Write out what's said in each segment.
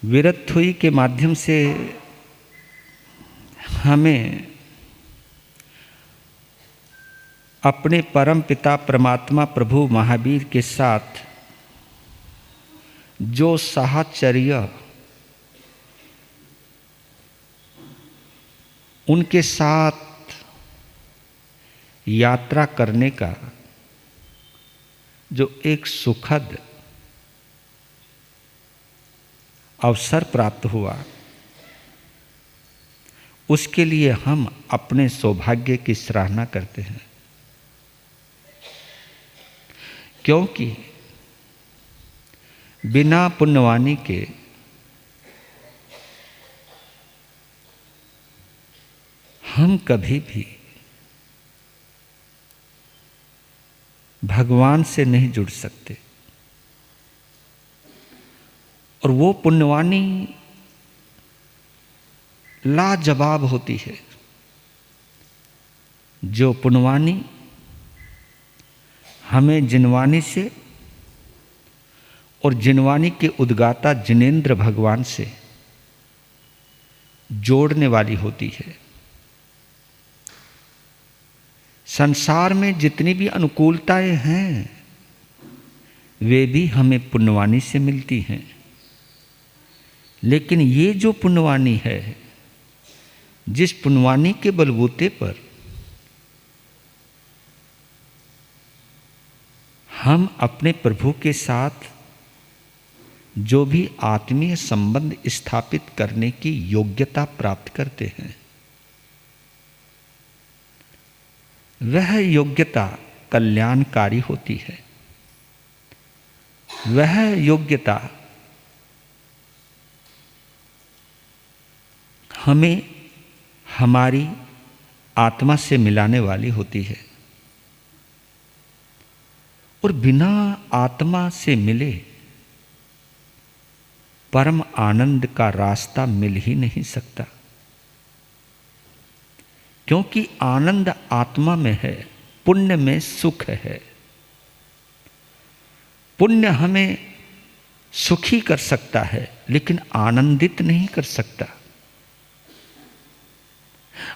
वीरत्थुई के माध्यम से हमें अपने परम पिता परमात्मा प्रभु महावीर के साथ जो साहचर्य, उनके साथ यात्रा करने का जो एक सुखद अवसर प्राप्त हुआ, उसके लिए हम अपने सौभाग्य की सराहना करते हैं। क्योंकि बिना पुण्यवानी के हम कभी भी भगवान से नहीं जुड़ सकते। और वो पुण्यवानी लाजवाब होती है। जो पुण्यवानी हमें जिनवानी से और जिनवानी के उद्गाता जिनेंद्र भगवान से जोड़ने वाली होती है। संसार में जितनी भी अनुकूलताएं हैं वे भी हमें पुण्यवानी से मिलती हैं। लेकिन ये जो पुण्यवानी है, जिस पुण्यवानी के बलबूते पर हम अपने प्रभु के साथ जो भी आत्मीय संबंध स्थापित करने की योग्यता प्राप्त करते हैं, वह योग्यता कल्याणकारी होती है। वह योग्यता हमें हमारी आत्मा से मिलाने वाली होती है। और बिना आत्मा से मिले परम आनंद का रास्ता मिल ही नहीं सकता। क्योंकि आनंद आत्मा में है, पुण्य में सुख है। पुण्य हमें सुखी कर सकता है लेकिन आनंदित नहीं कर सकता।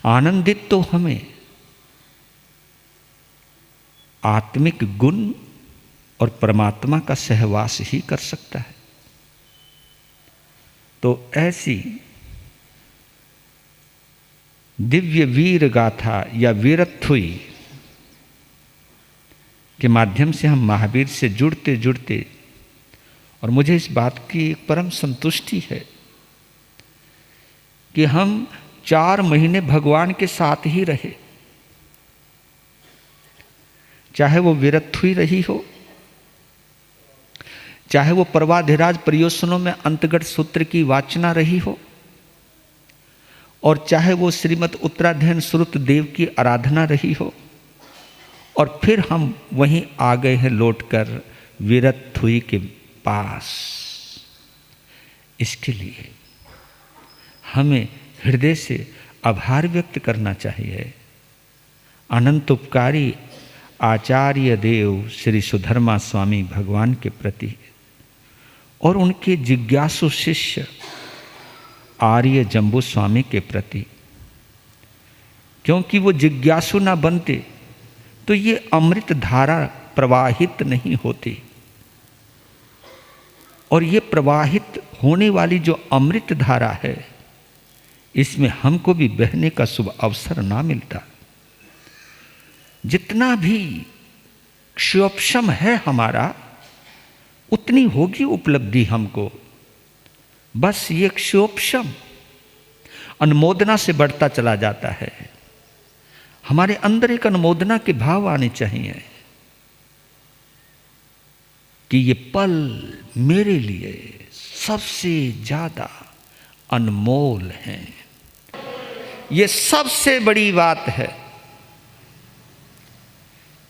आनंदित तो हमें आत्मिक गुण और परमात्मा का सहवास ही कर सकता है। तो ऐसी दिव्य वीर गाथा या वीरत्थुई के माध्यम से हम महावीर से जुड़ते जुड़ते, और मुझे इस बात की एक परम संतुष्टि है कि हम 4 महीने भगवान के साथ ही रहे। चाहे वो वीरत्थुई रही हो, चाहे वो पर्वाधिराज प्रयोसनों में अंतगढ़ सूत्र की वाचना रही हो, और चाहे वो श्रीमद् उत्तराध्ययन श्रुत देव की आराधना रही हो, और फिर हम वहीं आ गए हैं लौटकर वीरत्थुई के पास। इसके लिए हमें हृदय से आभार व्यक्त करना चाहिए अनंत उपकारी आचार्य देव श्री सुधर्मा स्वामी भगवान के प्रति और उनके जिज्ञासु शिष्य आर्य जंबू स्वामी के प्रति। क्योंकि वो जिज्ञासु ना बनते तो ये अमृत धारा प्रवाहित नहीं होती, और ये प्रवाहित होने वाली जो अमृत धारा है, इसमें हमको भी बहने का शुभ अवसर ना मिलता। जितना भी क्षोभक्षम है हमारा, उतनी होगी उपलब्धि हमको। बस ये क्षोभक्षम अनुमोदना से बढ़ता चला जाता है। हमारे अंदर एक अनुमोदना के भाव आने चाहिए कि ये पल मेरे लिए सबसे ज्यादा अनमोल है। ये सबसे बड़ी बात है,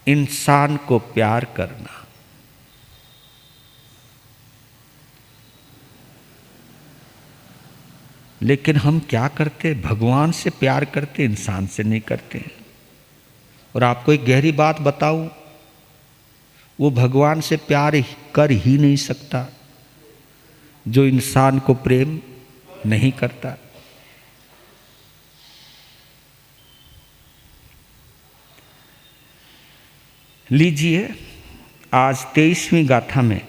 इंसान को प्यार करना। लेकिन हम क्या करते? भगवान से प्यार करते, इंसान से नहीं करते। और आपको एक गहरी बात बताऊं, वो भगवान से प्यार कर ही नहीं सकता, जो इंसान को प्रेम नहीं करता। लीजिए आज 23वीं गाथा में,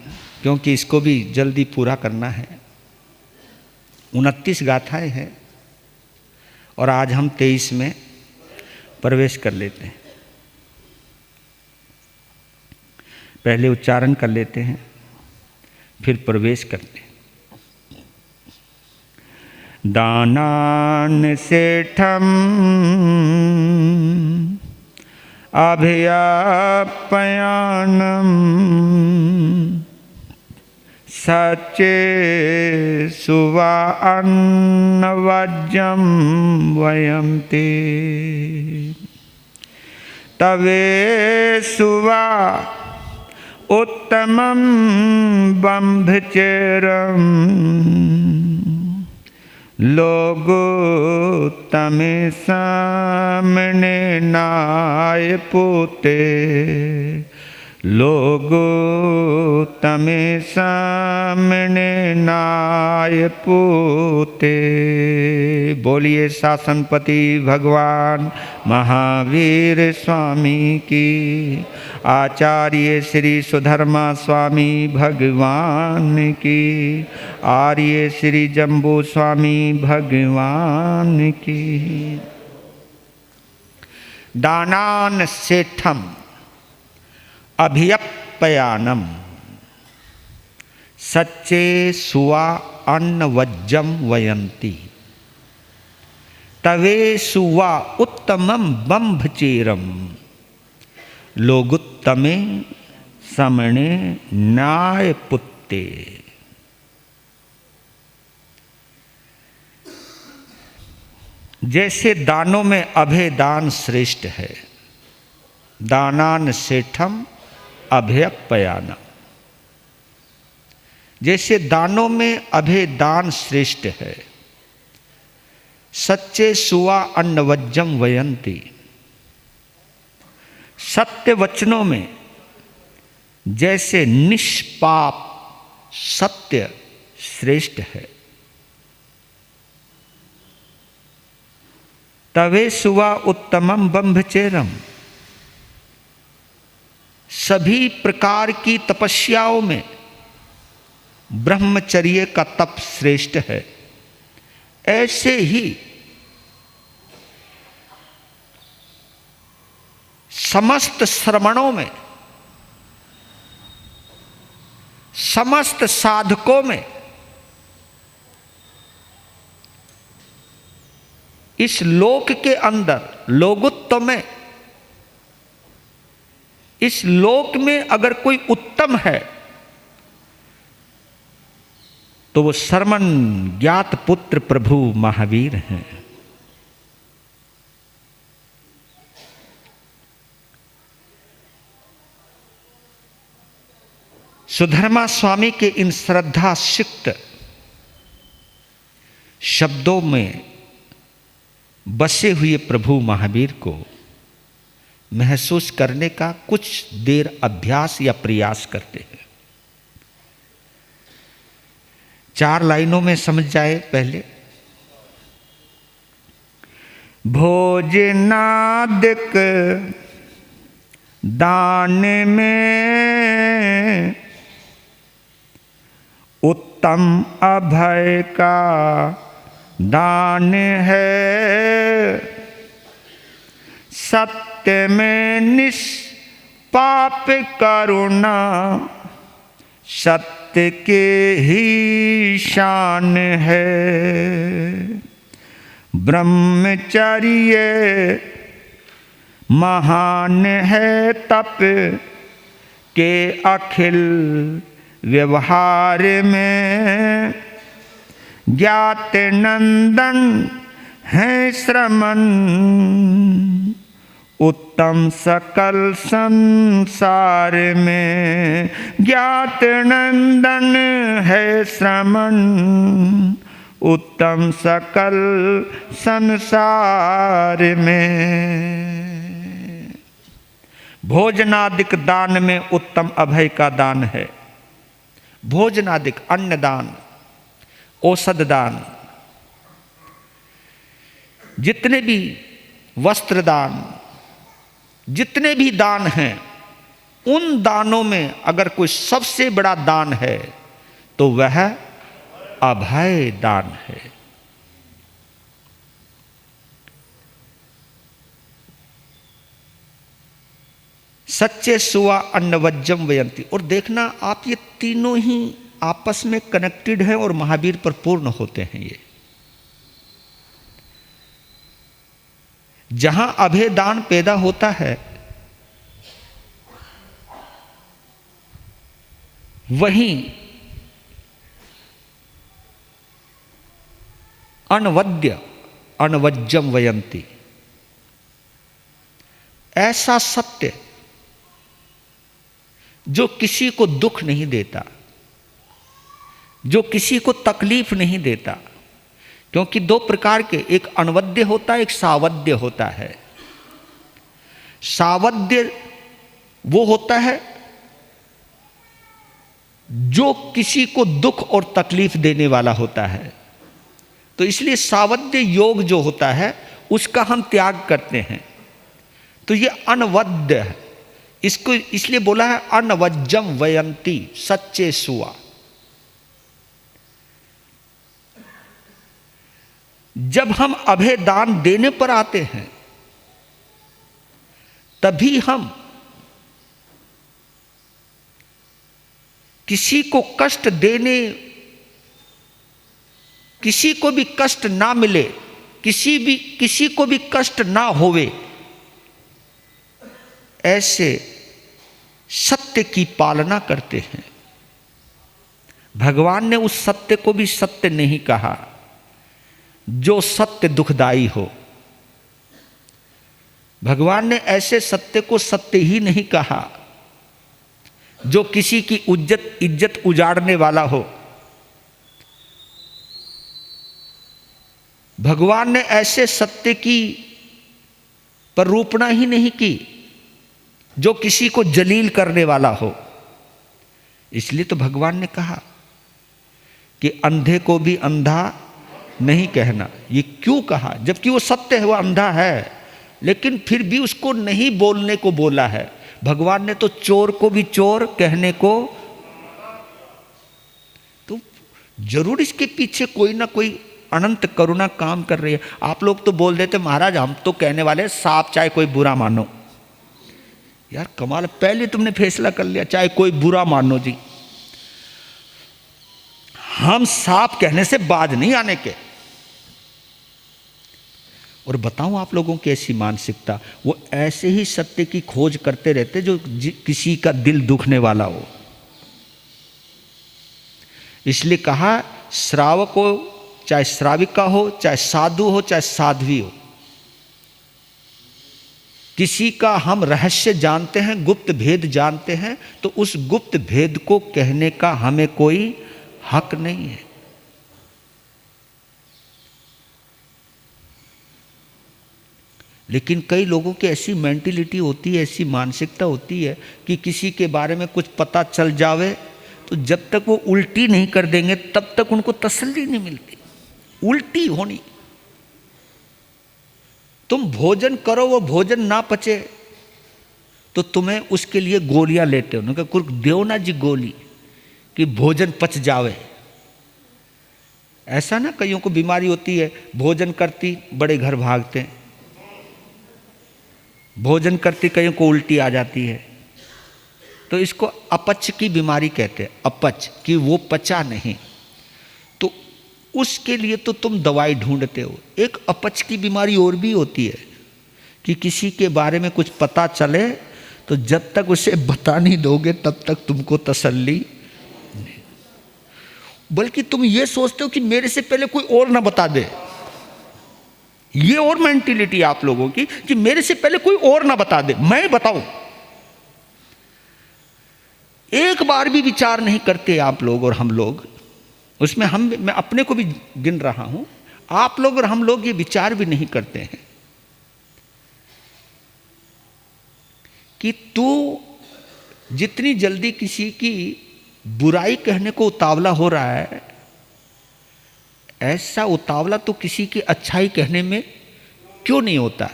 क्योंकि इसको भी जल्दी पूरा करना है, 29 गाथाएं हैं और आज हम 23 में प्रवेश कर लेते हैं। पहले उच्चारण कर लेते हैं, फिर प्रवेश करते हैं। दानान सेठम अभयापयानम सचे सुवा अन्नवज्यम वयन्ते तवे सुवा उत्तमं बंभचेरम लोगो तमे सामने नाय पुते लोगो तमे सामने नाय पुते। बोलिए शासनपति भगवान महावीर स्वामी की, आचार्य श्री सुधर्मा स्वामी भगवान की, आर्य श्री जम्बू स्वामी भगवान की। दानान सेठम अभियप्पयानम सच्चे सुवा अन्न वज्जम वयंती तवे सुवा उत्तमम बंभचेरम लोगुत्तमे समणे न्याय पुत्ते। जैसे दानों में अभय दान श्रेष्ठ है, दानान सेठम अभयप्पयानम, जैसे दानों में अभय दान श्रेष्ठ है, सच्चे सुवा अन्नवज्जम वयंती, सत्य वचनों में जैसे निष्पाप सत्य श्रेष्ठ है, तवे सुवा उत्तमम बंभचेरम, सभी प्रकार की तपस्याओं में ब्रह्मचर्य का तप श्रेष्ठ है। ऐसे ही समस्त श्रवणों में, समस्त साधकों में इस लोक के अंदर, लोगुत्व में, इस लोक में अगर कोई उत्तम है तो वो शर्मन ज्ञात पुत्र प्रभु महावीर हैं। सुधर्मा स्वामी के इन श्रद्धा सिक्त शब्दों में बसे हुए प्रभु महावीर को महसूस करने का कुछ देर अभ्यास या प्रयास करते हैं। 4 लाइनों में समझ जाए। पहले भोजनादिक दान में उत्तम अभय का दान है, सत्य में निष्पाप करुणा सत्य के ही शान है, ब्रह्मचर्य महान है तप के अखिल व्यवहार में, ज्ञात नंदन है श्रमण उत्तम सकल संसार में, ज्ञात नंदन है श्रमण उत्तम सकल संसार में। भोजनादिक दान में उत्तम अभय का दान है। भोजनादिक अन्नदान, औषध दान, जितने भी वस्त्र दान, जितने भी दान हैं, उन दानों में अगर कोई सबसे बड़ा दान है तो वह अभय दान है। सच्चे सुवा अन्नवज्जम वयंती। और देखना आप, ये तीनों ही आपस में कनेक्टेड हैं और महावीर पर पूर्ण होते हैं। ये जहां अभय दान पैदा होता है, वहीं अनवद्य अनवज्जम वयंती, ऐसा सत्य जो किसी को दुख नहीं देता, जो किसी को तकलीफ नहीं देता। क्योंकि दो प्रकार के, एक अनवद्य होता है, एक सावद्य होता है। सावद्य वो होता है जो किसी को दुख और तकलीफ देने वाला होता है। तो इसलिए सावद्य योग जो होता है उसका हम त्याग करते हैं। तो ये अनवद्य है, इसको इसलिए बोला है अनवज्जम वयंती, सच्चे सुआ। जब हम अभय दान देने पर आते हैं तभी हम किसी को कष्ट देने, किसी को भी कष्ट ना मिले, किसी को भी कष्ट ना होवे, ऐसे सत्य की पालना करते हैं। भगवान ने उस सत्य को भी सत्य नहीं कहा जो सत्य दुखदाई हो। भगवान ने ऐसे सत्य को सत्य ही नहीं कहा जो किसी की इज्जत उजाड़ने वाला हो। भगवान ने ऐसे सत्य की प्ररूपणा ही नहीं की जो किसी को जलील करने वाला हो। इसलिए तो भगवान ने कहा कि अंधे को भी अंधा नहीं कहना। ये क्यों कहा? जबकि वो सत्य है, वो अंधा है, लेकिन फिर भी उसको नहीं बोलने को बोला है। भगवान ने तो चोर को भी चोर कहने को, तो जरूर इसके पीछे कोई ना कोई अनंत करुणा काम कर रही है। आप लोग तो बोल देते महाराज हम तो कहने वाले सांप चाहे कोई बुरा मानो। यार कमाल, पहले तुमने फैसला कर लिया चाहे कोई बुरा मानो जी, हम सांप कहने से बाज नहीं आने के। और बताऊं आप लोगों की ऐसी मानसिकता, वो ऐसे ही सत्य की खोज करते रहते जो किसी का दिल दुखने वाला हो। इसलिए कहा श्रावक हो चाहे श्राविका हो, चाहे साधु हो चाहे साध्वी हो, किसी का हम रहस्य जानते हैं, गुप्त भेद जानते हैं, तो उस गुप्त भेद को कहने का हमें कोई हक नहीं है। लेकिन कई लोगों की ऐसी मेंटलिटी होती है, ऐसी मानसिकता होती है कि किसी के बारे में कुछ पता चल जावे तो जब तक वो उल्टी नहीं कर देंगे तब तक उनको तसल्ली नहीं मिलती। उल्टी होनी, तुम भोजन करो वो भोजन ना पचे तो तुम्हें उसके लिए गोलियां लेते हो। उन्होंने कहा कुछ दो ना जी गोली कि भोजन पच जावे। ऐसा ना कईयों को बीमारी होती है, भोजन करती बड़े घर भागते हैं, भोजन करती कईयों को उल्टी आ जाती है, तो इसको अपच की बीमारी कहते हैं। अपच कि वो पचा नहीं, तो उसके लिए तो तुम दवाई ढूंढते हो। एक अपच की बीमारी और भी होती है कि किसी के बारे में कुछ पता चले तो जब तक उसे बता नहीं दोगे तब तक तुमको तसल्ली नहीं, बल्कि तुम ये सोचते हो कि मेरे से पहले कोई और ना बता दे। ये और मेंटिलिटी आप लोगों की कि मेरे से पहले कोई और ना बता दे, मैं बताऊं। एक बार भी विचार नहीं करते आप लोग और हम लोग, उसमें मैं अपने को भी गिन रहा हूं, आप लोग और हम लोग ये विचार भी नहीं करते हैं कि तू जितनी जल्दी किसी की बुराई कहने को उतावला हो रहा है ऐसा उतावला तो किसी की अच्छाई कहने में क्यों नहीं होता?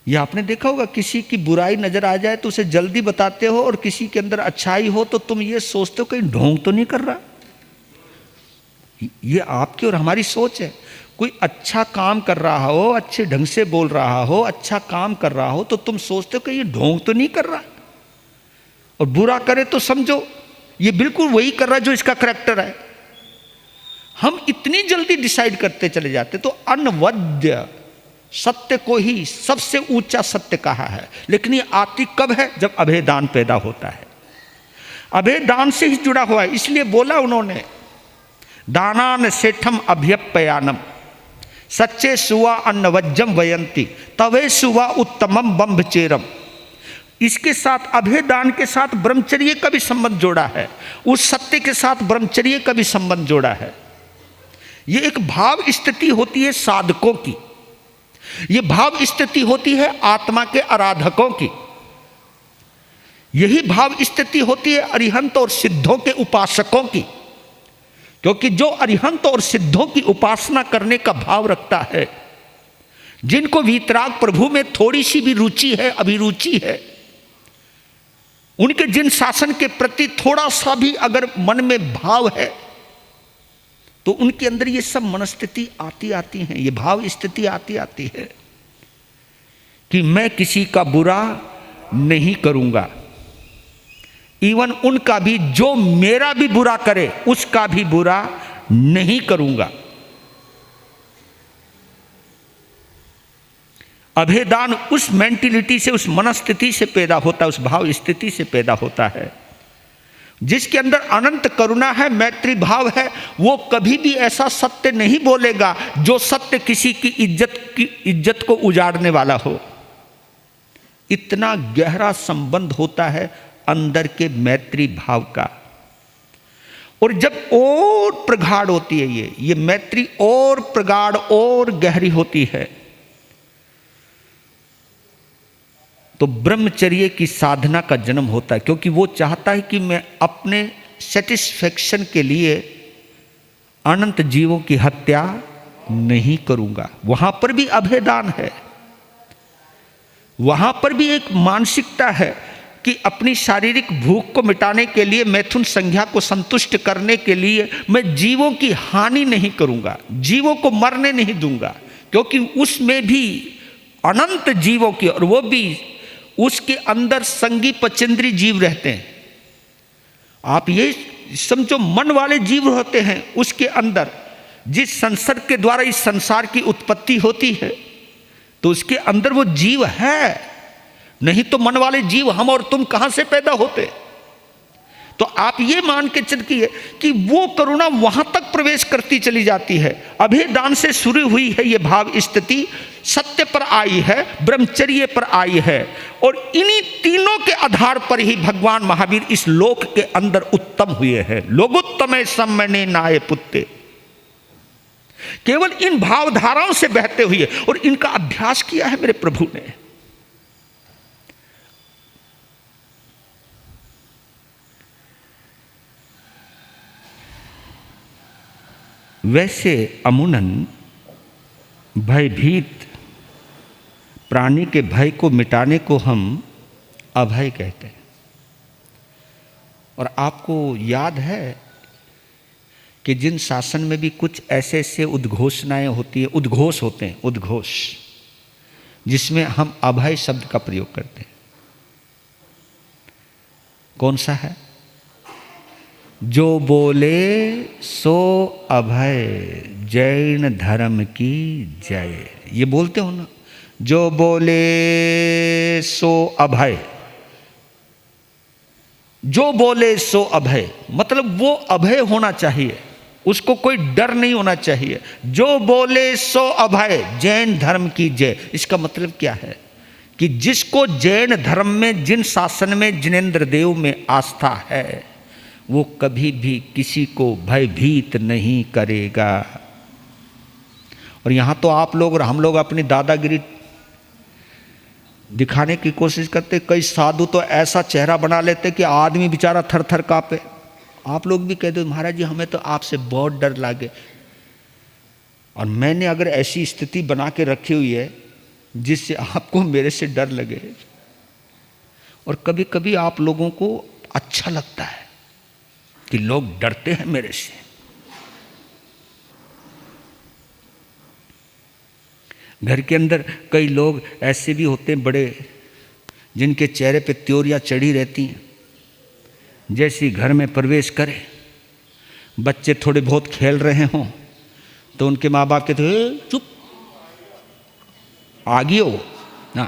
ये आपने देखा होगा, किसी की बुराई नजर आ जाए तो उसे जल्दी बताते हो, और किसी के अंदर अच्छाई हो तो तुम ये सोचते हो कहीं ढोंग तो नहीं कर रहा। ये आपकी और हमारी सोच है। कोई अच्छा काम कर रहा हो, अच्छे ढंग से बोल रहा हो, अच्छा काम कर रहा हो, तो तुम सोचते हो कि ये ढोंग तो नहीं कर रहा, और बुरा करे तो समझो ये बिल्कुल वही कर रहा है जो इसका करैक्टर है। हम इतनी जल्दी डिसाइड करते चले जाते। तो अनवद्य सत्य को ही सबसे ऊंचा सत्य कहा है, लेकिन ये आती कब है? जब अभेदान पैदा होता है। अभेदान से ही जुड़ा हुआ है, इसलिए बोला उन्होंने, दानान सेठम अभ्यपयानम सच्चे सुवा अन्नवज्जम वयंती तवे सुवा उत्तमम बम्भचेरम। इसके साथ अभेदान के साथ ब्रह्मचर्य का भी संबंध जोड़ा है, उस सत्य के साथ ब्रह्मचर्य का भी संबंध जोड़ा है। ये एक भाव स्थिति होती है साधकों की, ये भाव स्थिति होती है आत्मा के आराधकों की, यही भाव स्थिति होती है अरिहंत और सिद्धों के उपासकों की। क्योंकि जो अरिहंत और सिद्धों की उपासना करने का भाव रखता है, जिनको वीतराग प्रभु में थोड़ी सी भी रुचि है, अभिरुचि है, उनके जिन शासन के प्रति थोड़ा सा भी अगर मन में भाव है, तो उनके अंदर ये सब मनस्थिति आती हैं, ये भाव स्थिति आती है कि मैं किसी का बुरा नहीं करूंगा, इवन उनका भी, जो मेरा भी बुरा करे उसका भी बुरा नहीं करूंगा। अभेदान उस मेंटिलिटी से, उस मनस्थिति से पैदा होता है, उस भाव स्थिति से पैदा होता है, जिसके अंदर अनंत करुणा है, मैत्री भाव है। वो कभी भी ऐसा सत्य नहीं बोलेगा जो सत्य किसी की इज्जत को उजाड़ने वाला हो। इतना गहरा संबंध होता है अंदर के मैत्री भाव का। और जब और प्रगाढ़ होती है ये मैत्री और प्रगाढ़ और गहरी होती है, तो ब्रह्मचर्य की साधना का जन्म होता है। क्योंकि वो चाहता है कि मैं अपने सेटिस्फैक्शन के लिए अनंत जीवों की हत्या नहीं करूंगा। वहां पर भी अभेदान है, वहां पर भी एक मानसिकता है कि अपनी शारीरिक भूख को मिटाने के लिए, मैथुन संज्ञा को संतुष्ट करने के लिए मैं जीवों की हानि नहीं करूंगा, जीवों को मरने नहीं दूंगा। क्योंकि उसमें भी अनंत जीवों की, और वो भी उसके अंदर संगी पचेंद्री जीव रहते हैं। आप ये समझो, मन वाले जीव होते हैं उसके अंदर। जिस संसर्ग के द्वारा इस संसार की उत्पत्ति होती है, तो उसके अंदर वो जीव है, नहीं तो मन वाले जीव हम और तुम कहां से पैदा होते। तो आप ये मान के चलिए कि वो करुणा वहां तक प्रवेश करती चली जाती है। अभेदान से शुरू हुई है ये भाव स्थिति, सत्य पर आई है, ब्रह्मचर्य पर आई है, और इन्हीं तीनों के आधार पर ही भगवान महावीर इस लोक के अंदर उत्तम हुए हैं। लोगोत्तमे सम्मने नाय पुत्ते, केवल इन भावधाराओं से बहते हुए, और इनका अभ्यास किया है मेरे प्रभु ने। वैसे अमुनन भयभीत प्राणी के भय को मिटाने को हम अभय कहते हैं। और आपको याद है कि जिन शासन में भी कुछ ऐसे ऐसे उद्घोषणाएं होती है, उद्घोष होते हैं, उद्घोष, जिसमें हम अभय शब्द का प्रयोग करते हैं। कौन सा है? जो बोले सो अभय, जैन धर्म की जय। ये बोलते हो ना, जो बोले सो अभय, जो बोले सो अभय, मतलब वो अभय होना चाहिए, उसको कोई डर नहीं होना चाहिए। जो बोले सो अभय, जैन धर्म की जय। इसका मतलब क्या है कि जिसको जैन धर्म में, जिन शासन में जिनेंद्र देव में आस्था है, वो कभी भी किसी को भयभीत नहीं करेगा। और यहाँ तो आप लोग और हम लोग अपनी दादागिरी दिखाने की कोशिश करते। कई साधु तो ऐसा चेहरा बना लेते कि आदमी बेचारा थर थर कांपे। आप लोग भी कहते हो महाराज जी हमें तो आपसे बहुत डर लगे, और मैंने अगर ऐसी स्थिति बना के रखी हुई है जिससे आपको मेरे से डर लगे, और कभी कभी आप लोगों को अच्छा लगता है कि लोग डरते हैं मेरे से। घर के अंदर कई लोग ऐसे भी होते हैं बड़े, जिनके चेहरे पे त्योरियां चढ़ी रहती हैं। जैसे घर में प्रवेश करे, बच्चे थोड़े बहुत खेल रहे हों तो उनके माँ बाप कहते हैं चुप आ गई हो ना,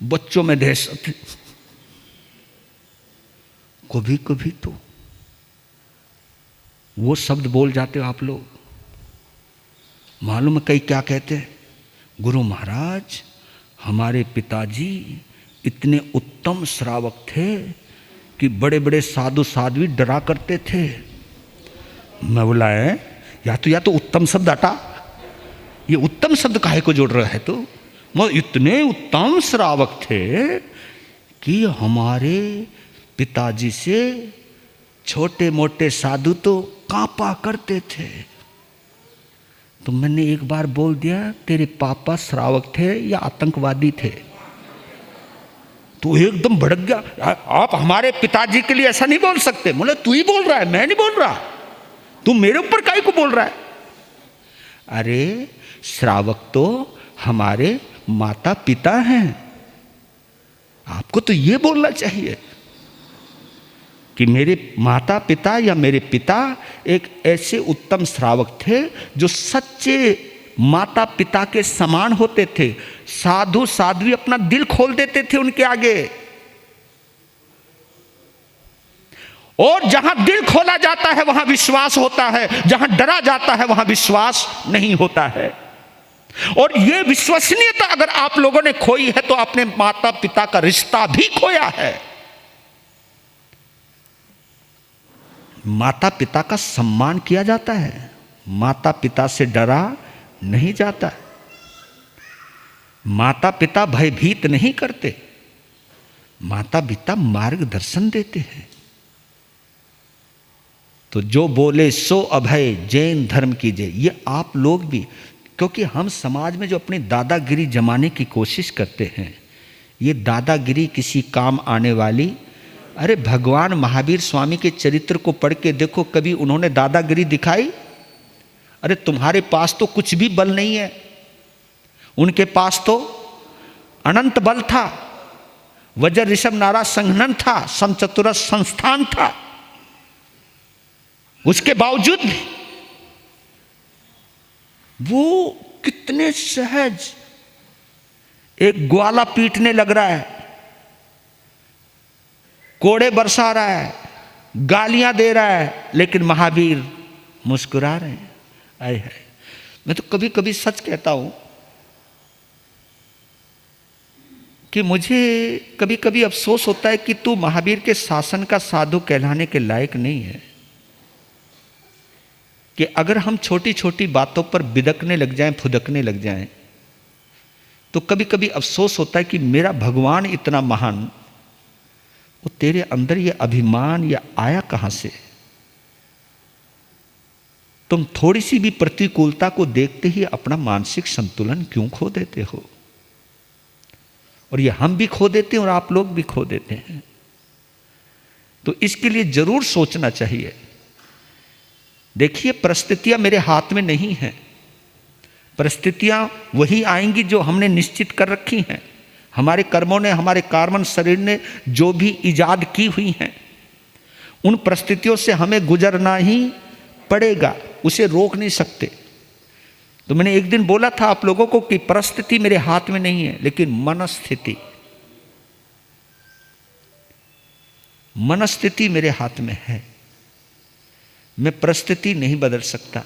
बच्चों में दहशत। कभी कभी तो वो शब्द बोल जाते हो आप लोग, मालूम है कई क्या कहते हैं, गुरु महाराज हमारे पिताजी इतने उत्तम श्रावक थे कि बड़े बड़े साधु साध्वी डरा करते थे। मैं बोला है या तो उत्तम शब्द हटा, ये उत्तम शब्द काहे को जोड़ रहा है? तो वो इतने उत्तम श्रावक थे कि हमारे पिताजी से छोटे मोटे साधु तो कांपा करते थे। तो मैंने एक बार बोल दिया तेरे पापा श्रावक थे या आतंकवादी थे? तो एकदम भड़क गया, आप हमारे पिताजी के लिए ऐसा नहीं बोल सकते। बोले तू ही बोल रहा है, मैं नहीं बोल रहा, तू मेरे ऊपर काहे को बोल रहा है? अरे श्रावक तो हमारे माता पिता हैं, आपको तो ये बोलना चाहिए कि मेरे माता पिता या मेरे पिता एक ऐसे उत्तम श्रावक थे जो सच्चे माता पिता के समान होते थे। साधु साध्वी अपना दिल खोल देते थे उनके आगे, और जहां दिल खोला जाता है वहां विश्वास होता है, जहां डरा जाता है वहां विश्वास नहीं होता है। और यह विश्वसनीयता अगर आप लोगों ने खोई है तो अपने माता पिता का रिश्ता भी खोया है। माता पिता का सम्मान किया जाता है, माता पिता से डरा नहीं जाता। माता पिता भयभीत नहीं करते, माता पिता मार्गदर्शन देते हैं। तो जो बोले सो अभय जैन धर्म कीजिए, ये आप लोग भी, क्योंकि हम समाज में जो अपनी दादागिरी जमाने की कोशिश करते हैं, ये दादागिरी किसी काम आने वाली। अरे भगवान महावीर स्वामी के चरित्र को पढ़ के देखो, कभी उन्होंने दादागिरी दिखाई? अरे तुम्हारे पास तो कुछ भी बल नहीं है, उनके पास तो अनंत बल था, वज्र ऋषभ नारा संघनन था, समचतुरस संस्थान था। उसके बावजूद भी वो कितने सहज, एक ग्वाला पीटने लग रहा है, कोड़े बरसा रहा है, गालियां दे रहा है, लेकिन महावीर मुस्कुरा रहे हैं। आए है, मैं तो कभी कभी सच कहता हूं कि मुझे कभी कभी अफसोस होता है कि तू महावीर के शासन का साधु कहलाने के लायक नहीं है। कि अगर हम छोटी छोटी बातों पर बिदकने लग जाएं, फुदकने लग जाएं, तो कभी कभी अफसोस होता है कि मेरा भगवान इतना महान, वो तेरे अंदर ये अभिमान या आया कहां से? तुम थोड़ी सी भी प्रतिकूलता को देखते ही अपना मानसिक संतुलन क्यों खो देते हो? और ये हम भी खो देते हैं और आप लोग भी खो देते हैं। तो इसके लिए जरूर सोचना चाहिए। देखिए, परिस्थितियां मेरे हाथ में नहीं हैं, परिस्थितियां वही आएंगी जो हमने निश्चित कर रखी हैं। हमारे कर्मों ने, हमारे कार्बन शरीर ने जो भी इजाद की हुई हैं, उन परिस्थितियों से हमें गुजरना ही पड़ेगा, उसे रोक नहीं सकते। तो मैंने एक दिन बोला था आप लोगों को कि परिस्थिति मेरे हाथ में नहीं है, लेकिन मनस्थिति मेरे हाथ में है। मैं परिस्थिति नहीं बदल सकता,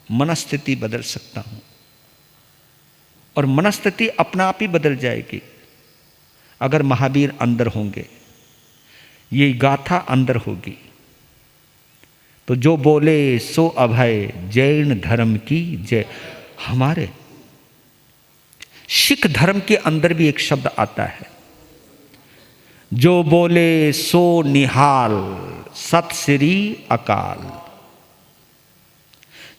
मनस्थिति बदल सकता हूं, और मनस्थिति अपना आप ही बदल जाएगी अगर महावीर अंदर होंगे, ये गाथा अंदर होगी। तो जो बोले सो अभय जैन धर्म की जय। हमारे सिख धर्म के अंदर भी एक शब्द आता है, जो बोले सो निहाल, सत श्री अकाल।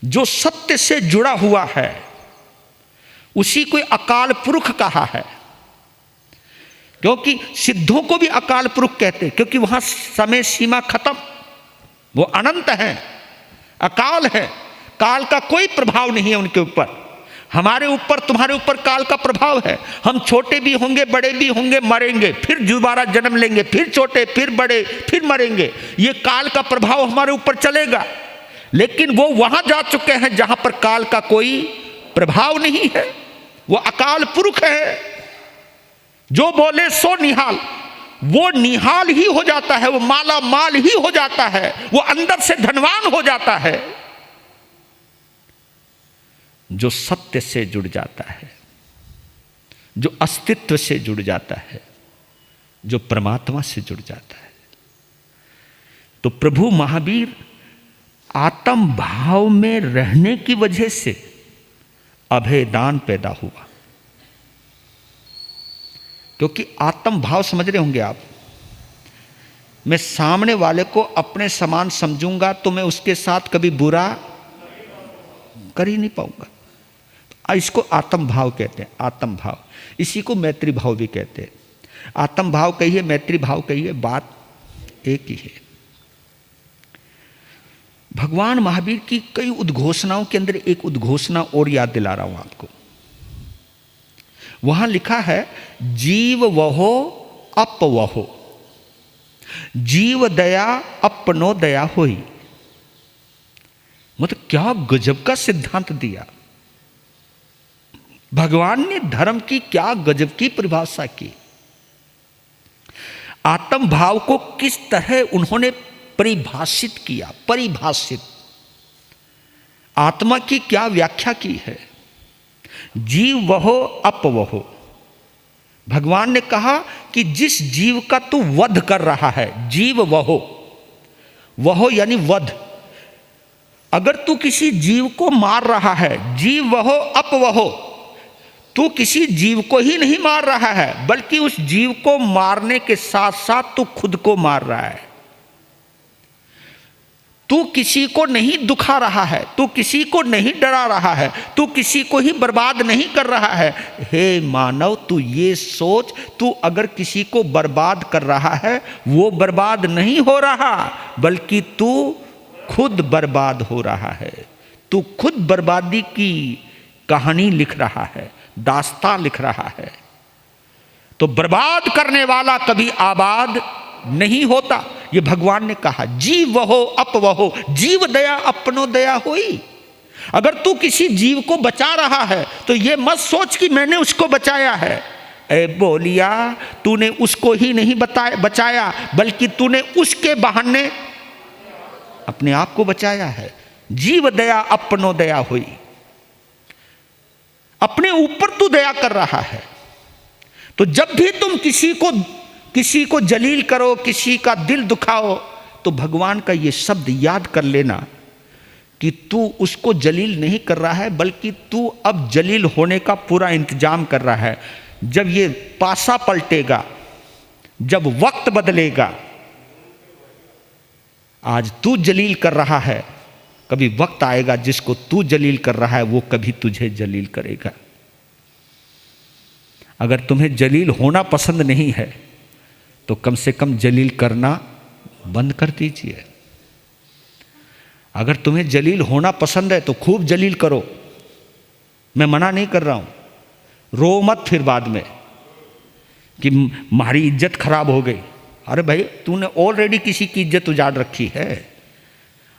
जो सत्य से जुड़ा हुआ है उसी को अकाल पुरुष कहा है। क्योंकि सिद्धों को भी अकाल पुरुष कहते, क्योंकि वहां समय सीमा खत्म, वो अनंत है, अकाल है, काल का कोई प्रभाव नहीं है उनके ऊपर। हमारे ऊपर, तुम्हारे ऊपर काल का प्रभाव है। हम छोटे भी होंगे, बड़े भी होंगे, मरेंगे, फिर दोबारा जन्म लेंगे, फिर छोटे, फिर बड़े, फिर मरेंगे। ये काल का प्रभाव हमारे ऊपर चलेगा। लेकिन वो वहां जा चुके हैं जहां पर काल का कोई प्रभाव नहीं है। वो अकाल पुरुष है। जो बोले सो निहाल, वो निहाल ही हो जाता है, वो माला माल ही हो जाता है, वो अंदर से धनवान हो जाता है। जो सत्य से जुड़ जाता है, जो अस्तित्व से जुड़ जाता है, जो परमात्मा से जुड़ जाता है। तो प्रभु महावीर आत्म भाव में रहने की वजह से अभेदान पैदा हुआ। क्योंकि आत्म भाव समझ रहे होंगे आप, मैं सामने वाले को अपने समान समझूंगा तो मैं उसके साथ कभी बुरा कर ही नहीं पाऊंगा। इसको आत्म भाव कहते हैं, आत्म भाव। इसी को मैत्री भाव भी कहते हैं। आत्म भाव कहिए, मैत्री भाव कहिए, बात एक ही है। भगवान महावीर की कई उद्घोषणाओं के अंदर एक उद्घोषणा और याद दिला रहा हूं आपको। वहां लिखा है, जीव वहो अप वहो, जीव दया अपनो दया होई। मतलब क्या गजब का सिद्धांत दिया भगवान ने। धर्म की क्या गजब की परिभाषा की। आत्म भाव को किस तरह उन्होंने परिभाषित किया। परिभाषित आत्मा की क्या व्याख्या की है। जीव वहो अप वहो। भगवान ने कहा कि जिस जीव का तू वध कर रहा है, जीव वहो, वहो यानी वध। अगर तू किसी जीव को मार रहा है, जीव वहो अप वहो, तू किसी जीव को ही नहीं मार रहा है, बल्कि उस जीव को मारने के साथ साथ तू खुद को मार रहा है। तू किसी को नहीं दुखा रहा है, तू किसी को नहीं डरा रहा है, तू किसी को ही बर्बाद नहीं कर रहा है। हे मानव, तू ये सोच, तू अगर किसी को बर्बाद कर रहा है, वो बर्बाद नहीं हो रहा, बल्कि तू खुद बर्बाद हो रहा है। तू खुद बर्बादी की कहानी लिख रहा है, दास्तां लिख रहा है। तो बर्बाद करने वाला कभी आबाद नहीं होता। ये भगवान ने कहा, जीव वहो अप वहो, जीव दया अपनो दया होई। अगर तू किसी जीव को बचा रहा है तो ये मत सोच कि मैंने उसको बचाया है। ए बोलिया, तूने उसको ही नहीं बचाया, बल्कि तूने उसके बहाने अपने आप को बचाया है। जीव दया अपनो दया हुई। अपने ऊपर तू दया कर रहा है। तो जब भी तुम किसी को जलील करो, किसी का दिल दुखाओ, तो भगवान का ये शब्द याद कर लेना कि तू उसको जलील नहीं कर रहा है, बल्कि तू अब जलील होने का पूरा इंतजाम कर रहा है। जब ये पासा पलटेगा, जब वक्त बदलेगा, आज तू जलील कर रहा है, कभी वक्त आएगा जिसको तू जलील कर रहा है वो कभी तुझे जलील करेगा। अगर तुम्हें जलील होना पसंद नहीं है तो कम से कम जलील करना बंद कर दीजिए। अगर तुम्हें जलील होना पसंद है तो खूब जलील करो, मैं मना नहीं कर रहा हूं। रो मत फिर बाद में कि हमारी इज्जत खराब हो गई। अरे भाई, तूने ऑलरेडी किसी की इज्जत उजाड़ रखी है,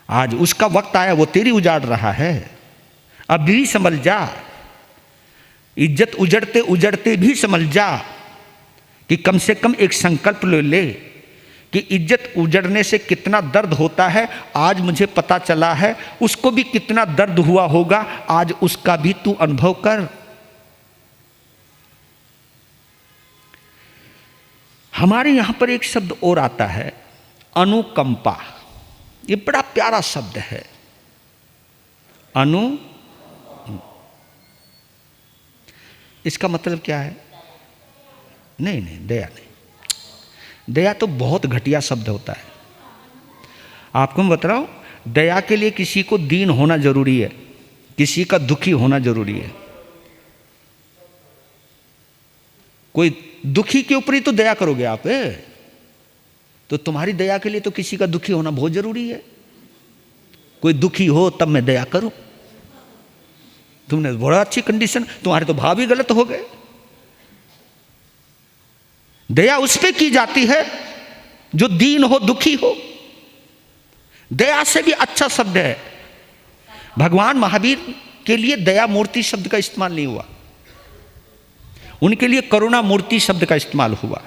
आज उसका वक्त आया वो तेरी उजाड़ रहा है। अब भी संभल जा, इज्जत उजड़ते उजड़ते भी संभल जा कि कम से कम एक संकल्प ले कि इज्जत उजड़ने से कितना दर्द होता है आज मुझे पता चला है, उसको भी कितना दर्द हुआ होगा, आज उसका भी तू अनुभव कर। हमारे यहां पर एक शब्द और आता है, अनुकंपा। ये बड़ा प्यारा शब्द है, इसका मतलब क्या है? नहीं, दया नहीं। दया तो बहुत घटिया शब्द होता है। आपको मैं बता रहा हूँ, दया के लिए किसी को दीन होना जरूरी है, किसी का दुखी होना जरूरी है। कोई दुखी के ऊपर ही तो दया करोगे आप, तो तुम्हारी दया के लिए तो किसी का दुखी होना बहुत जरूरी है। कोई दुखी हो तब मैं दया करूं। तुमने बड़ा अच्छी कंडीशन, तुम्हारे तो भाव ही गलत हो गए। दया उस पे की जाती है जो दीन हो, दुखी हो। दया से भी अच्छा शब्द है, भगवान महावीर के लिए दया मूर्ति शब्द का इस्तेमाल नहीं हुआ, उनके लिए करुणा मूर्ति शब्द का इस्तेमाल हुआ।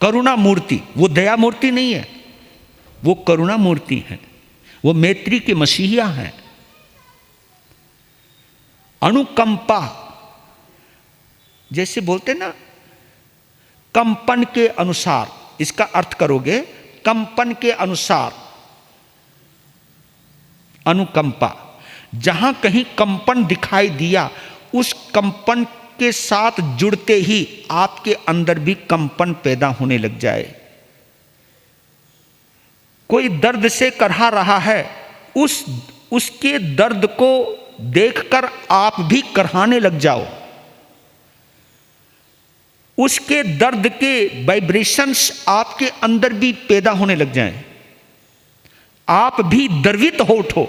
करुणा मूर्ति, वो दया मूर्ति नहीं है, वो करुणा मूर्ति है, वो मैत्री के मसीहा हैं। अनुकंपा, जैसे बोलते ना कंपन के अनुसार, इसका अर्थ करोगे कंपन के अनुसार। अनुकंपा, जहां कहीं कंपन दिखाई दिया, उस कंपन के साथ जुड़ते ही आपके अंदर भी कंपन पैदा होने लग जाए। कोई दर्द से करहा रहा है, उसके दर्द को देखकर आप भी करहाने लग जाओ, उसके दर्द के वाइब्रेशंस आपके अंदर भी पैदा होने लग जाएं, आप भी द्रवित हो उठो।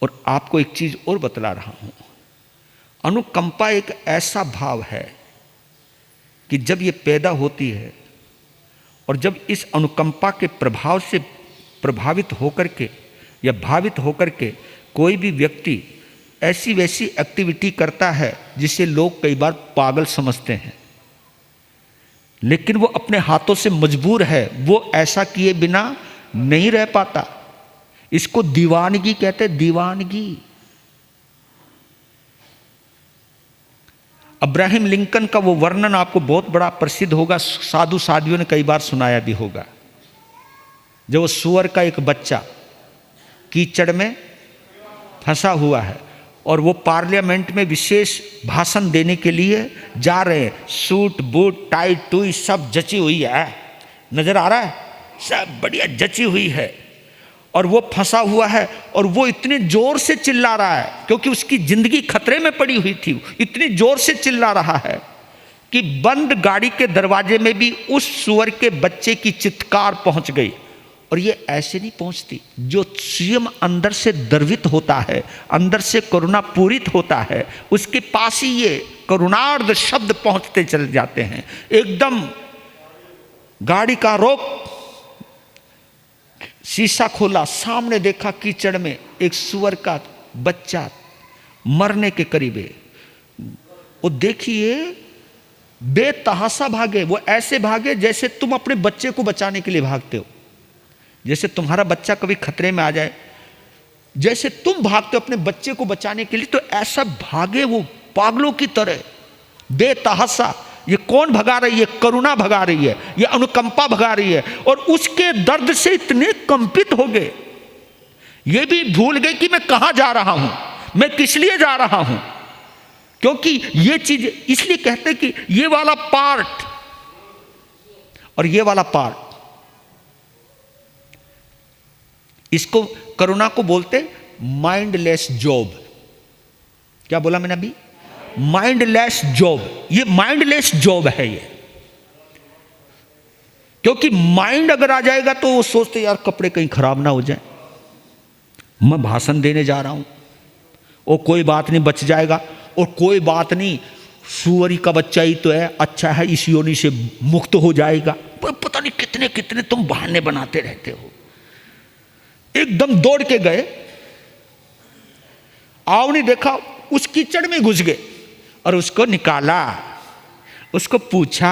और आपको एक चीज और बतला रहा हूं, अनुकंपा एक ऐसा भाव है कि जब ये पैदा होती है और जब इस अनुकंपा के प्रभाव से प्रभावित होकर के या भावित होकर के कोई भी व्यक्ति ऐसी वैसी एक्टिविटी करता है जिसे लोग कई बार पागल समझते हैं, लेकिन वो अपने हाथों से मजबूर है, वो ऐसा किए बिना नहीं रह पाता। इसको दीवानगी कहते हैं, दीवानगी। अब्राहम लिंकन का वो वर्णन आपको बहुत बड़ा प्रसिद्ध होगा, साधु साध्वियों ने कई बार सुनाया भी होगा। जब वो सुअर का एक बच्चा कीचड़ में फंसा हुआ है और वो पार्लियामेंट में विशेष भाषण देने के लिए जा रहे हैं, सूट बूट टाई टूई सब जची हुई है, नजर आ रहा है, सब बढ़िया जची हुई है, और वो फंसा हुआ है और वो इतने जोर से चिल्ला रहा है क्योंकि उसकी जिंदगी खतरे में पड़ी हुई थी, इतनी जोर से चिल्ला रहा है कि बंद गाड़ी के दरवाजे में भी उस सुअर के बच्चे की चित्कार पहुंच गई। और ये ऐसे नहीं पहुंचती, जो स्वयं अंदर से द्रवित होता है, अंदर से करुणा पूरित होता है, उसके पास ही ये करुणार्ध शब्द पहुंचते चले जाते हैं। एकदम गाड़ी का रोक, शीशा खोला, सामने देखा कीचड़ में एक सुअर का बच्चा मरने के करीब है। वो देखिए बेतहाशा भागे, वो ऐसे भागे जैसे तुम अपने बच्चे को बचाने के लिए भागते हो, जैसे तुम्हारा बच्चा कभी खतरे में आ जाए, जैसे तुम भागते हो अपने बच्चे को बचाने के लिए, तो ऐसा भागे वो पागलों की तरह बेतहाशा। ये कौन भगा रही है? करुणा भगा रही है, ये अनुकंपा भगा रही है। और उसके दर्द से इतने कंपित हो गए, ये भी भूल गए कि मैं कहां जा रहा हूं, मैं किस लिए जा रहा हूं। क्योंकि ये चीज इसलिए कहते हैं कि ये वाला पार्ट और ये वाला पार्ट, इसको करुणा को बोलते माइंडलेस जॉब। क्या बोला मैंने अभी? Mindless job. ये माइंडलेस जॉब है ये, क्योंकि माइंड अगर आ जाएगा तो वो सोचते यार कपड़े कहीं खराब ना हो जाए, मैं भाषण देने जा रहा हूं, और कोई बात नहीं बच जाएगा, और कोई बात नहीं सुअरी का बच्चा ही तो है, अच्छा है इस योनि से मुक्त हो जाएगा। पता नहीं कितने कितने तुम बहाने बनाते रहते हो। एकदम दौड़ के गए, आओ नहीं देखा, उस कीचड़ में घुस गए और उसको निकाला, उसको पूछा,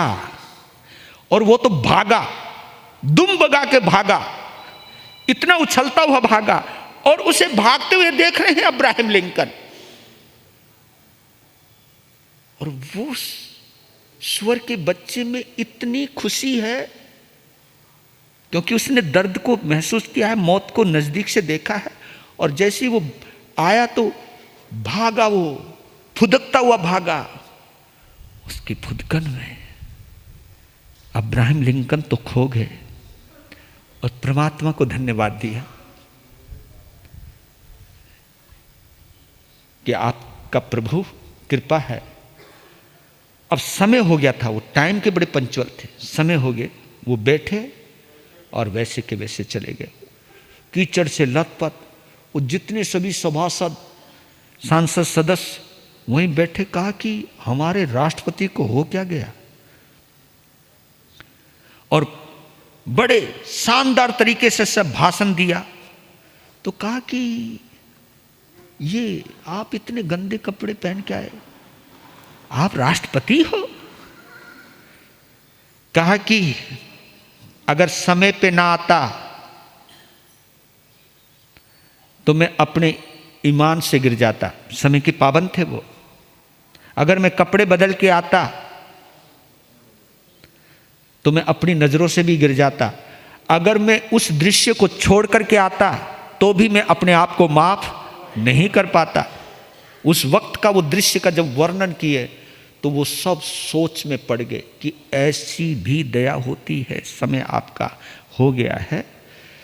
और वो तो भागा, दुम बगा के भागा, इतना उछलता हुआ भागा, और उसे भागते हुए देख रहे हैं अब्राहम लिंकन। और वो सुअर के बच्चे में इतनी खुशी है क्योंकि उसने दर्द को महसूस किया है, मौत को नजदीक से देखा है, और जैसे ही वो आया तो भागा, वो फुदकता हुआ भागा। उसकी फुदकन में अब्राहम लिंकन तो खो गए और परमात्मा को धन्यवाद दिया कि आपका प्रभु कृपा है। अब समय हो गया था, वो टाइम के बड़े पंचुअल थे, समय हो गए, वो बैठे और वैसे के वैसे चले गए। कीचड़ से लथपथ वो जितने सभी सभासद सांसद सदस्य वहीं बैठे, कहा कि हमारे राष्ट्रपति को हो क्या गया। और बड़े शानदार तरीके से सब भाषण दिया। तो कहा कि ये आप इतने गंदे कपड़े पहन के आए, आप राष्ट्रपति हो। कहा कि अगर समय पे ना आता तो मैं अपने ईमान से गिर जाता, समय के पाबंद थे वो। अगर मैं कपड़े बदल के आता तो मैं अपनी नजरों से भी गिर जाता। अगर मैं उस दृश्य को छोड़ करके आता तो भी मैं अपने आप को माफ नहीं कर पाता। उस वक्त का वो दृश्य का जब वर्णन किए तो वो सब सोच में पड़ गए कि ऐसी भी दया होती है, समय आपका हो गया है,